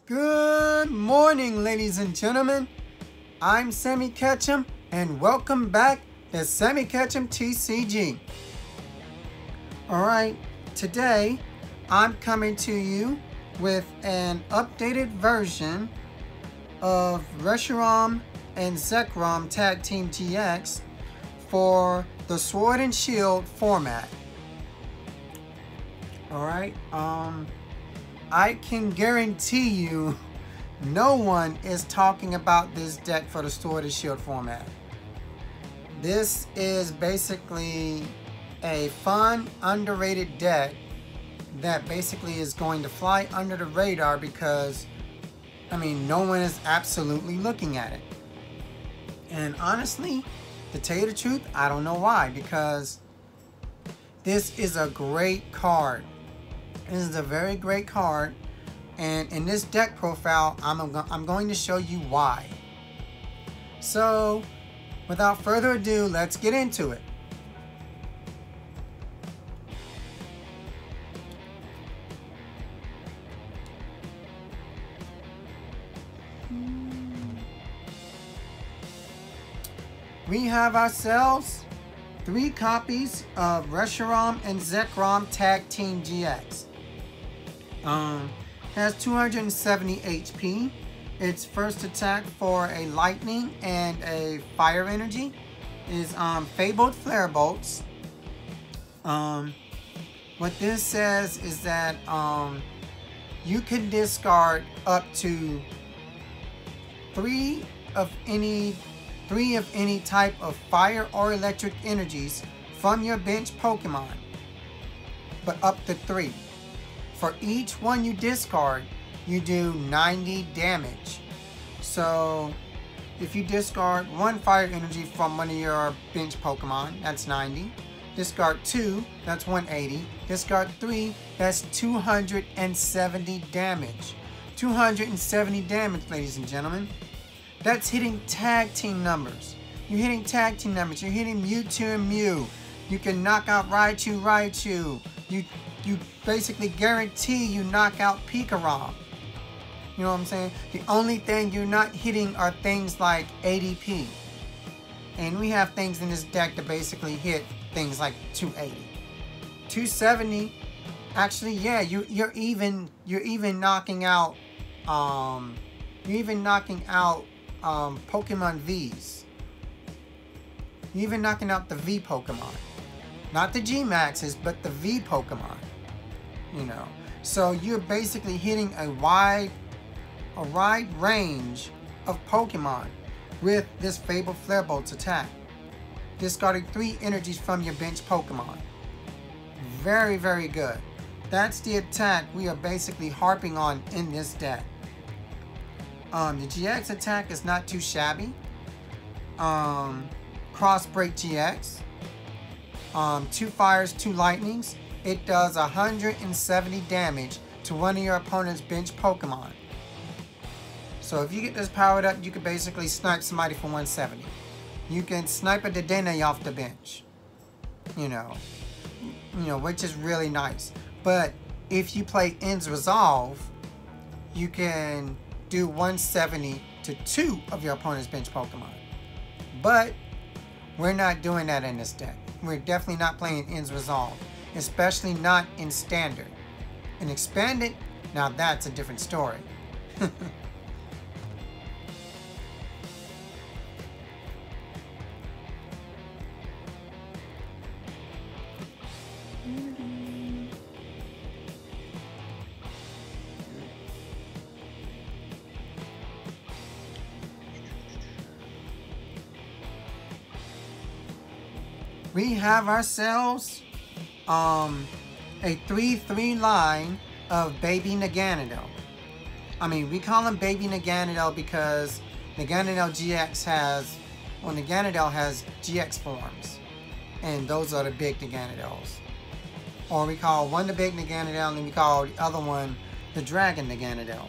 Good morning, ladies and gentlemen. I'm Sammy Ketchum, and welcome back to Sammy Ketchum TCG. Alright, today I'm coming to you with an updated version of Reshirom and Zekrom Tag Team GX for the Sword and Shield format. Alright, I can guarantee you no one is talking about this deck for the Sword and Shield format. This is basically a fun, underrated deck that basically is going to fly under the radar because, I mean, no one is absolutely looking at it. And honestly, to tell you the truth, I don't know why, because this is a great card. This is a very great card, and in this deck profile, I'm going to show you why. So, without further ado, let's get into it. We have ourselves 3 copies of Reshirom and Zekrom Tag Team GX. Has 270 HP. Its first attack for a lightning and a fire energy is Fabled Flare Bolts. What this says is that you can discard up to 3 of any type of fire or electric energies from your bench Pokemon, but up to 3. For each one you discard, you do 90 damage. So if you discard 1 fire energy from one of your bench Pokemon, that's 90. Discard 2, that's 180. Discard 3, that's 270 damage. 270 damage, ladies and gentlemen. That's hitting tag team numbers. You're hitting tag team numbers. You're hitting Mewtwo and Mew. You can knock out Raichu. You basically guarantee you knock out Pikarom. You know what I'm saying? The only thing you're not hitting are things like ADP. And we have things in this deck that basically hit things like 280. 270. Actually, yeah, you're even knocking out Pokemon V's. You're even knocking out the V Pokemon. Not the G Maxes, but the V Pokemon. You know. So you're basically hitting a wide range of Pokemon with this Fabled Flare Bolts attack. Discarding 3 energies from your bench Pokemon. Very, very good. That's the attack we are basically harping on in this deck. The GX attack is not too shabby. Cross Break GX. 2 fires, 2 lightnings. It does 170 damage to one of your opponent's bench Pokemon. So if you get this powered up, you can basically snipe somebody for 170. You can snipe a Dedenne off the bench. You know, which is really nice. But if you play Ends Resolve, you can do 170 to 2 of your opponent's bench Pokemon. But we're not doing that in this deck. We're definitely not playing Ends Resolve, especially not in Standard. In Expanded, now that's a different story. We have ourselves a 3/3 line of Baby Naganadel. I mean, we call him Baby Naganadel because Naganadel GX has, well, Naganadel has GX forms, and those are the big Naganadels. Or we call one the big Naganadel, and then we call the other one the Dragon Naganadel.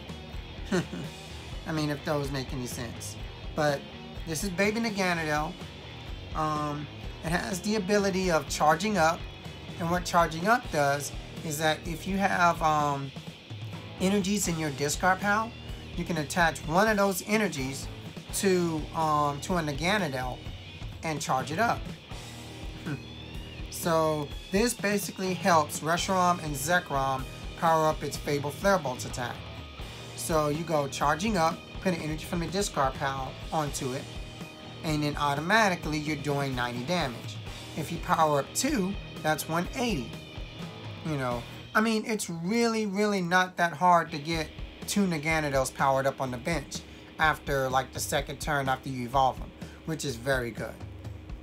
I mean, if those make any sense. But this is Baby Naganadel. It has the ability of charging up, and what charging up does is that if you have energies in your discard pile, you can attach one of those energies to a Naganadel and charge it up. So this basically helps Reshirom and Zekrom power up its Fable Flare Bolts attack. So you go charging up, put an energy from the discard pile onto it, and then automatically you're doing 90 damage. If you power up 2, that's 180. You know, I mean, it's really not that hard to get 2 Naganadels powered up on the bench after like the second turn after you evolve them, which is very good.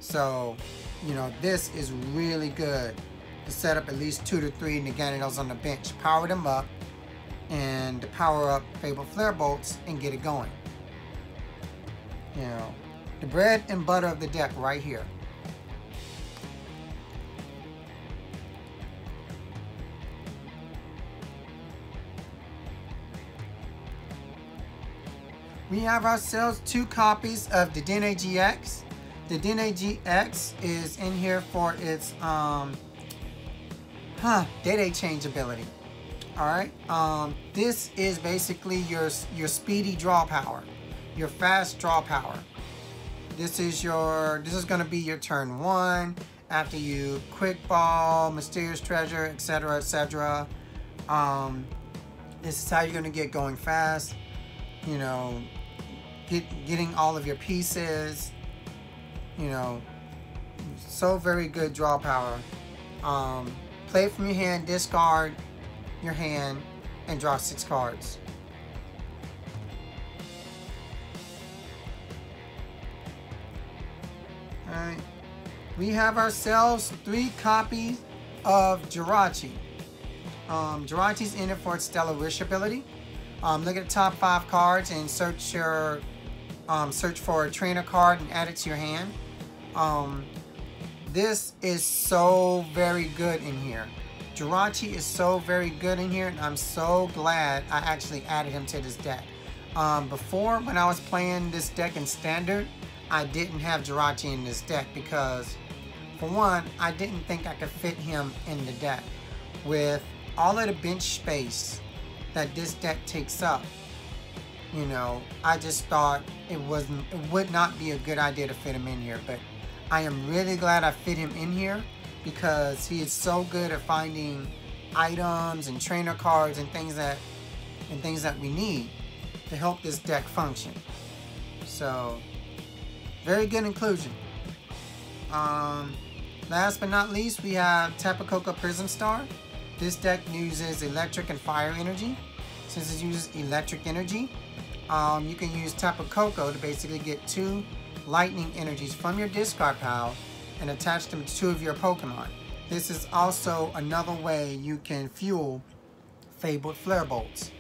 So, you know, this is really good to set up at least 2 to 3 Naganadels on the bench, power them up, and to power up Fable Flare Bolts and get it going. You know, the bread and butter of the deck right here. We have ourselves 2 copies of Dedenne GX. Dedenne GX is in here for its data change ability. Alright, this is basically your speedy draw power, your fast draw power. This is going to be your turn 1 after you quick ball, mysterious treasure, etc, etc. This is how you're going to get going fast. You know, getting all of your pieces. You know, so very good draw power. Play it from your hand, discard your hand, and draw 6 cards. Alright, we have ourselves 3 copies of Jirachi. Jirachi's in it for its Stellar Wish ability. Look at the top 5 cards and search for a trainer card and add it to your hand. This is so very good in here. Jirachi is so very good in here, and I'm so glad I actually added him to this deck. Before, when I was playing this deck in Standard, I didn't have Jirachi in this deck because, for one, I didn't think I could fit him in the deck. With all of the bench space that this deck takes up, you know, I just thought it would not be a good idea to fit him in here. But I am really glad I fit him in here because he is so good at finding items and trainer cards and things that we need to help this deck function. So, very good inclusion. Last but not least, we have Tapu Koko Prism Star. This deck uses electric and fire energy. Since it uses electric energy, you can use Tapu Koko to basically get 2 lightning energies from your discard pile and attach them to 2 of your Pokemon. This is also another way you can fuel Fabled Flare Bolts,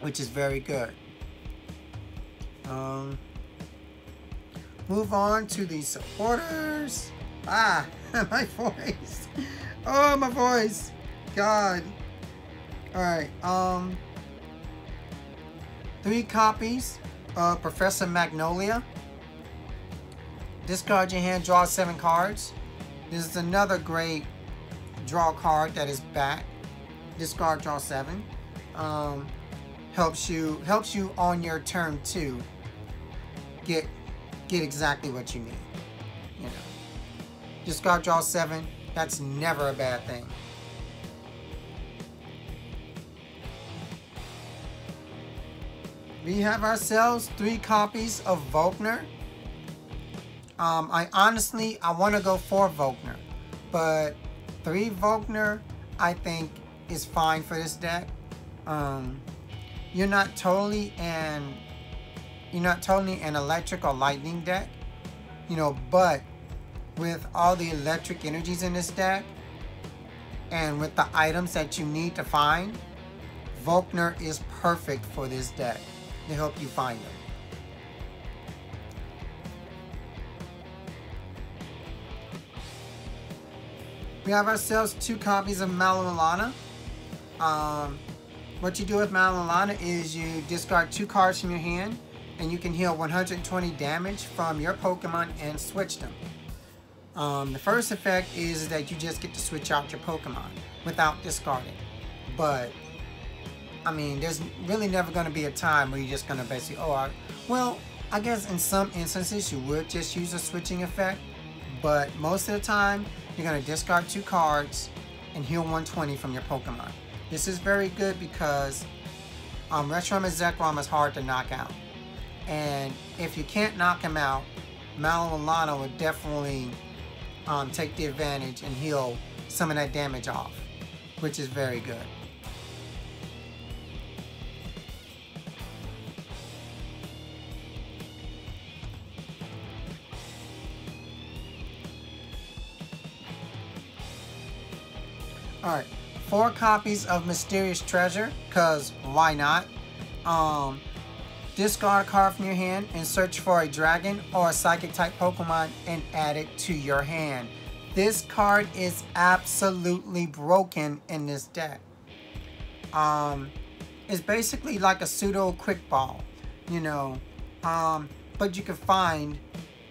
which is very good. Move on to the supporters. My voice. Oh, my voice. God. Alright, 3 copies of Professor Magnolia. Discard your hand, draw 7 cards. This is another great draw card that is back. Discard, draw 7. Helps you on your turn 2 get exactly what you need. You know, discard, draw 7. That's never a bad thing. We have ourselves 3 copies of Volkner. I want to go 4 Volkner, but 3 Volkner I think is fine for this deck. You're not totally an electric or lightning deck, you know, but with all the electric energies in this deck and with the items that you need to find, Volkner is perfect for this deck to help you find them. We have ourselves 2 copies of Mallow and Lana. What you do with Mallow and Lana is you discard 2 cards from your hand and you can heal 120 damage from your Pokemon and switch them. The first effect is that you just get to switch out your Pokemon without discarding. But I mean, there's really never going to be a time where you're just going to basically, well, I guess in some instances you would just use a switching effect, but most of the time you're going to discard 2 cards and heal 120 from your Pokemon. This is very good because Reshirom and Zekrom is hard to knock out. And if you can't knock him out, Mallow and Lana would definitely take the advantage and heal some of that damage off, which is very good. Alright, 4 copies of Mysterious Treasure, because why not? Discard a card from your hand and search for a dragon or a psychic type Pokemon and add it to your hand. This card is absolutely broken in this deck. It's basically like a pseudo quick ball, you know. But you can find,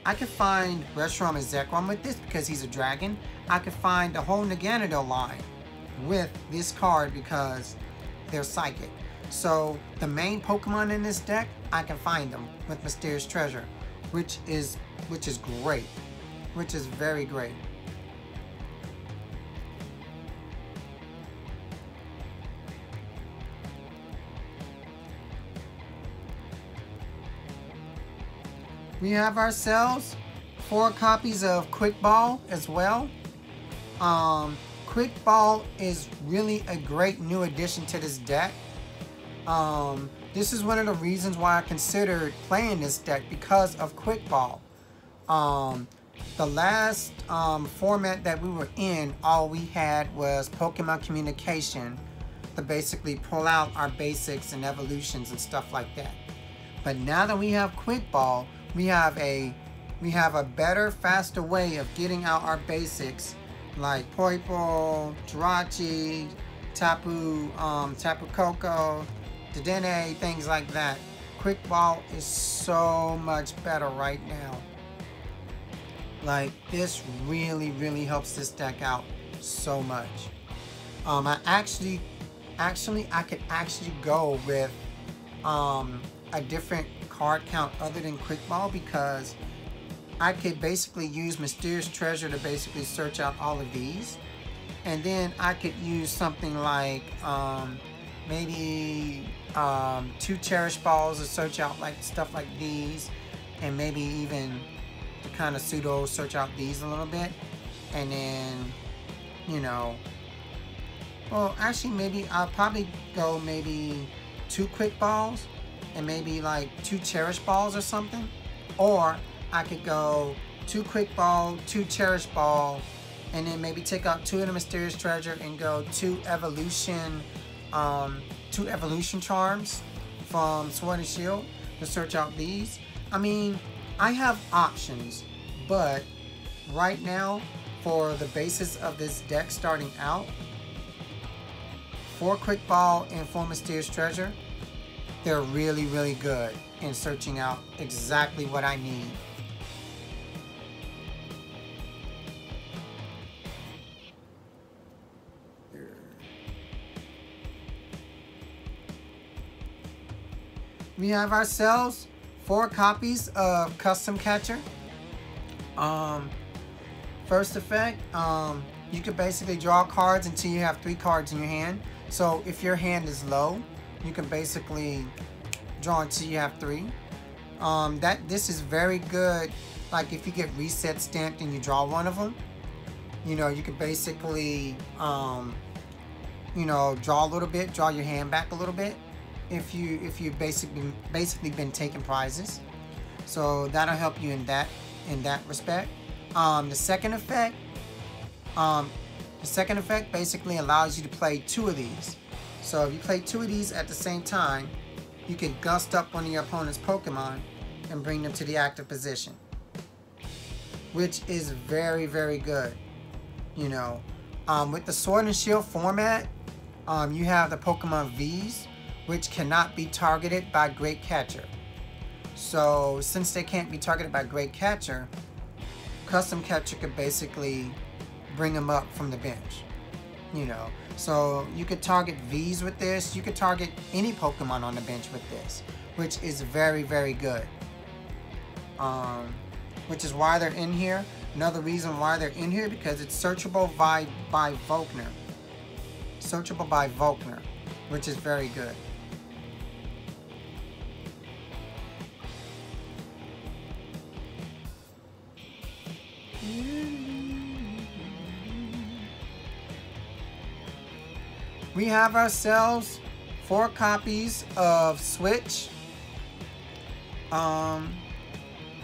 I could find Reshirom and Zekrom with this because he's a dragon. I could find the whole Naganadel line with this card because they're psychic. So the main Pokemon in this deck, I can find them with Mysterious Treasure, which is great, which is very great. We have ourselves 4 copies of Quick Ball as well. Quick Ball is really a great new addition to this deck. This is one of the reasons why I considered playing this deck, because of Quick Ball. The last format that we were in, all we had was Pokemon Communication to basically pull out our basics and evolutions and stuff like that. But now that we have Quick Ball, we have a better, faster way of getting out our basics, like Poiple, Jirachi, Tapu Koko, Dedenne, things like that. Quick Ball is so much better right now. Like, this really helps this deck out so much. I could actually go with a different card count other than Quick Ball, because I could basically use Mysterious Treasure to basically search out all of these, and then I could use something like maybe 2 Cherish Balls to search out like stuff like these, and maybe even to kind of pseudo search out these a little bit, and then, you know, well, actually maybe I'll probably go maybe 2 Quick Balls and maybe like 2 Cherish Balls or something, or I could go 2 Quick Ball, 2 Cherish Ball, and then maybe take out 2 of the Mysterious Treasure and go 2 evolution charms from Sword and Shield to search out these. I mean, I have options, but right now, for the basis of this deck starting out, 4 Quick Ball and 4 Mysterious Treasure, they're really good in searching out exactly what I need. We have ourselves 4 copies of Custom Catcher. First effect, you can basically draw cards until you have 3 cards in your hand. So if your hand is low, you can basically draw until you have 3. This is very good. Like if you get reset stamped and you draw one of them, you know, you can basically you know, draw a little bit, draw your hand back a little bit if you've basically been taking prizes. So that'll help you in that respect. The second effect basically allows you to play 2 of these. So if you play 2 of these at the same time, you can gust up one of your opponent's Pokemon and bring them to the active position, which is very good. You know, with the Sword and Shield format, you have the Pokemon V's, which cannot be targeted by Great Catcher. So since they can't be targeted by Great Catcher, Custom Catcher could basically bring them up from the bench. you know. So you could target Vs with this. You could target any Pokemon on the bench with this, which is very, very good. Which is why they're in here. Another reason why they're in here, because it's searchable by Volkner. Searchable by Volkner, which is very good. We have ourselves 4 copies of Switch.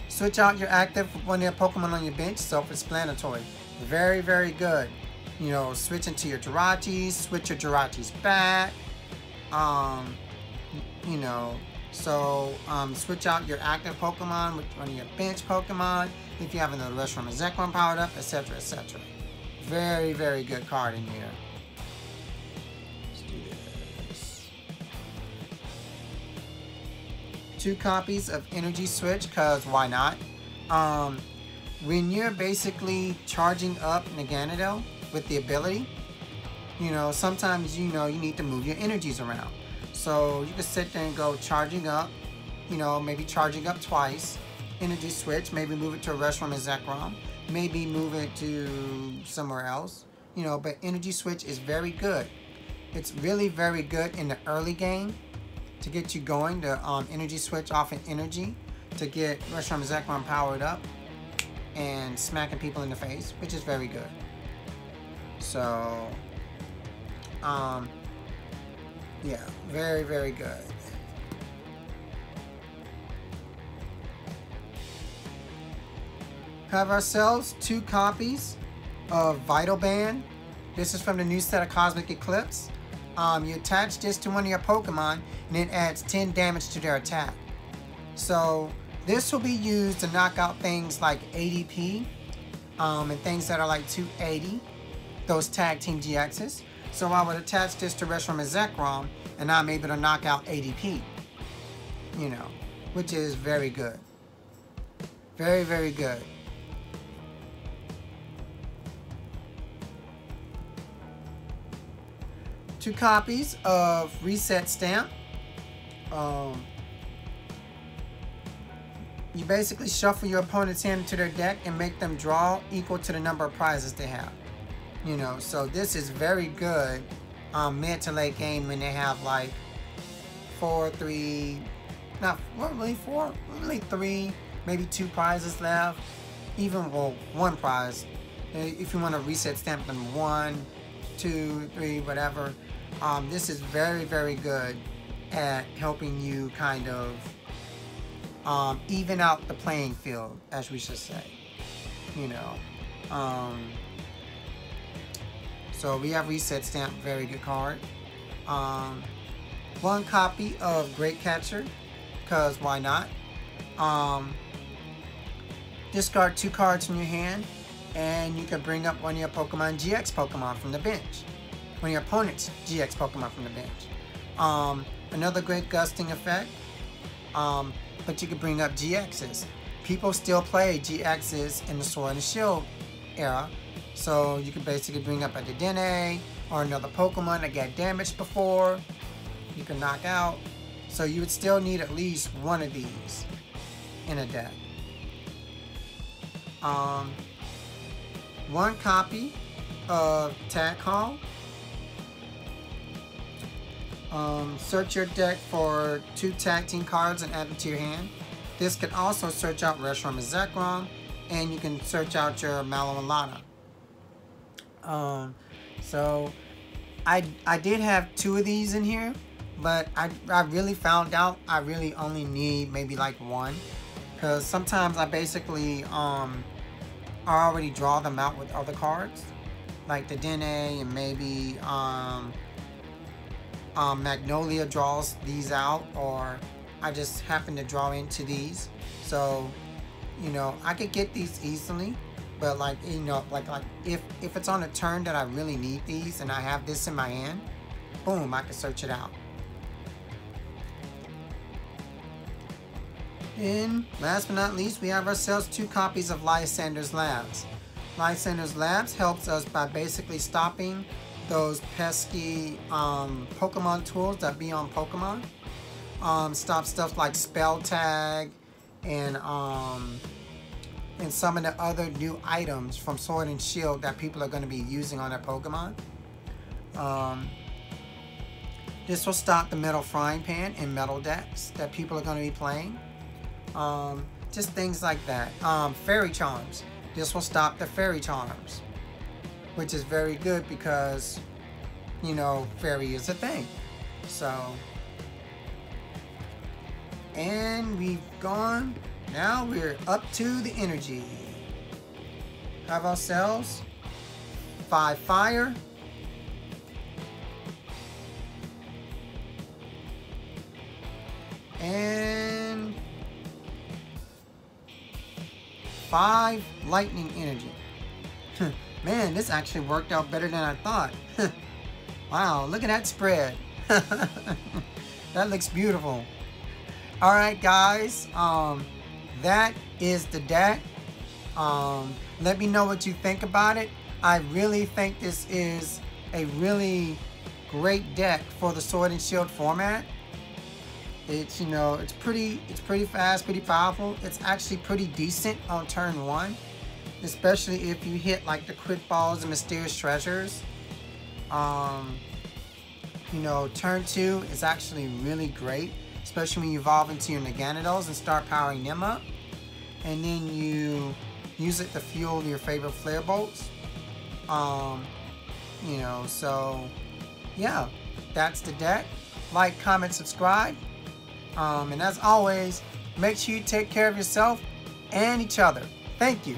Switch out your active one of your Pokemon on your bench, self-explanatory. Very, very good. You know, switch into your Jirachis, switch your Jirachis back. You know, so switch out your active Pokemon with one of your bench Pokemon if you have another Reshirom and Zekrom powered up, etc., etc. Very, very good card in here. Let's do this. 2 copies of Energy Switch, cause why not? When you're basically charging up Naganadel with the ability, you know, sometimes you know you need to move your energies around. So you can sit there and go charging up, you know, maybe charging up twice, Energy Switch, maybe move it to a Reshirom and Zekrom, maybe move it to somewhere else, you know, but Energy Switch is very good. It's really very good in the early game to get you going, to Energy Switch off an energy to get Reshirom and Zekrom powered up and smacking people in the face, which is very good. So, yeah, very, very good. Have ourselves 2 copies of Vital Band. This is from the new set of Cosmic Eclipse. You attach this to one of your Pokemon and it adds 10 damage to their attack. So this will be used to knock out things like ADP and things that are like 280, those Tag Team GXs. So I would attach this to Reshirom and Zekrom and I'm able to knock out ADP, you know, which is very good. Very, very good. Two copies of Reset Stamp. You basically shuffle your opponent's hand into their deck and make them draw equal to the number of prizes they have. You know, so this is very good mid to late game when they have like 4, 3, not really 4, really 3, maybe 2 prizes left. Even, well, 1 prize. If you want to reset stamp them 1, 2, 3, whatever. This is very, very good at helping you kind of even out the playing field, as we should say. You know. So we have Reset Stamp, very good card. 1 copy of Great Catcher, because why not? Discard 2 cards from your hand, and you can bring up one of your Pokemon GX Pokemon from the bench. One of your opponent's GX Pokemon from the bench. Another great gusting effect, but you can bring up GXs. People still play GXs in the Sword and Shield era, so you can basically bring up a Dedenne or another Pokemon that got damaged before. You can knock out. So you would still need at least one of these in a deck. 1 copy of Tag Call. Search your deck for 2 tag team cards and add them to your hand. This can also search out Reshirom and Zekrom, and you can search out your Mallow and Lana. So I did have 2 of these in here, but I really found out I really only need maybe like 1, because sometimes I basically I already draw them out with other cards, like the Dedenne, and maybe Magnolia draws these out, or I just happen to draw into these. So, you know, I could get these easily, but like, you know, like if it's on a turn that I really need these and I have this in my hand, boom, I can search it out. And last but not least, we have ourselves 2 copies of Lysandre Labs. Lysandre Labs helps us by basically stopping those pesky Pokemon tools that be on Pokemon. Stop stuff like Spell Tag and some of the other new items from Sword and Shield that people are going to be using on their Pokemon. This will stop the Metal Frying Pan and Metal decks that people are going to be playing. Just things like that. Fairy Charms. This will stop the Fairy Charms, which is very good because, you know, Fairy is a thing. So, and we've gone. Now we're up to the energy. Have ourselves 5 fire. And 5 lightning energy. Man, this actually worked out better than I thought. Wow, look at that spread. That looks beautiful. Alright guys, that is the deck. Let me know what you think about it. I really think this is a really great deck for the Sword and Shield format. It's, you know, it's pretty fast, pretty powerful. It's actually pretty decent on turn 1, especially if you hit like the Quick Balls and Mysterious Treasures. You know, turn 2 is actually really great, especially when you evolve into your Naganadels and start powering them up. And then you use it to fuel your favorite Flare Bolts. You know, so yeah, that's the deck. Like, comment, subscribe. And as always, make sure you take care of yourself and each other. Thank you.